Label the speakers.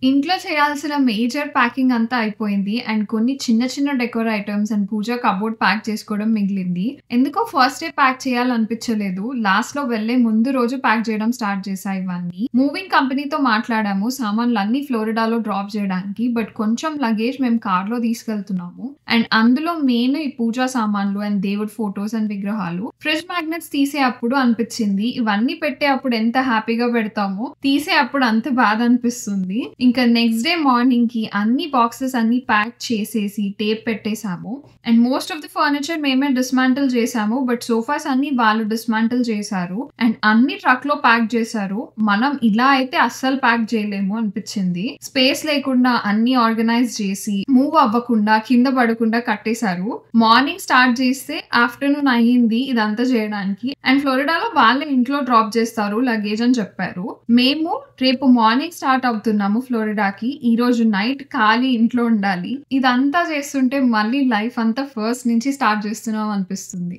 Speaker 1: ఇంట్లో చేయాల్సిన major packing అంతా అయిపోయింది. అండ్ కొన్ని చిన్న చిన్న డెకోర్ ఐటెమ్స్ అండ్ పూజ కబోర్డ్ ప్యాక్ చేసుకోవడం మిగిలింది. ఎందుకో ఫస్ట్ డే ప్యాక్ చేయాలనిపించలేదు. లాస్ట్‌లో వెళ్ళే ముందు రోజు ప్యాక్ చేయడం స్టార్ట్ చేశా ఇవన్నీ. మూవింగ్ కంపెనీతో మాట్లాడాము సామాన్లన్నీ ఫ్లోరిడాలో డ్రాప్ చేయడానికి. బట్ కొంచెం లగేజ్ మేము కార్‌లో తీసుకెళ్తున్నాము. అండ్ అందులో మెయిన్ ఈ పూజా సామాన్లు అండ్ దేవుడి ఫోటోస్ అండ్ విగ్రహాలు. ఫ్రిడ్జ్ మ్యాగ్నెట్స్ తీసే అప్పుడు అనిపించింది ఇవన్నీ పెట్టే అప్పుడు ఎంత హ్యాపీగా పెడతామో తీసే అప్పుడు అంత బాధ అనిపిస్తుంది. ఇంకా నెక్స్ట్ డే మార్నింగ్ కి అన్ని బాక్సెస్ అన్ని ప్యాక్ చేసేసి టేప్ పెట్టేసాము. And most of the furniture మేమే డిస్మాంటిల్ చేసాము. బట్ సోఫాస్ అన్ని వాళ్ళు డిస్మాంటిల్ చేశారు. అండ్ అన్ని ట్రక్ లో ప్యాక్ చేశారు. మనం ఇలా అయితే అస్సలు ప్యాక్ చేయలేము అనిపించింది. స్పేస్ లేకుండా అన్ని ఆర్గనైజ్ చేసి మూవ్ అవ్వకుండా కింద పడకుండా కట్టేశారు. మార్నింగ్ స్టార్ట్ చేస్తే ఆఫ్టర్నూన్ అయ్యింది ఇదంతా చేయడానికి. అండ్ ఫ్లోరిడాలో వాళ్ళే ఇంట్లో డ్రాప్ చేస్తారు లగేజ్ అని చెప్పారు. మేము రేపు మార్నింగ్ స్టార్ట్ అవుతున్నాము ఫ్లోరిడాకి. ఈ రోజు నైట్ ఖాళీ ఇంట్లో ఉండాలి. ఇదంతా చేస్తుంటే మళ్ళీ లైఫ్ అంతా ఫస్ట్ నుంచి స్టార్ట్ చేస్తున్నాం అనిపిస్తుంది.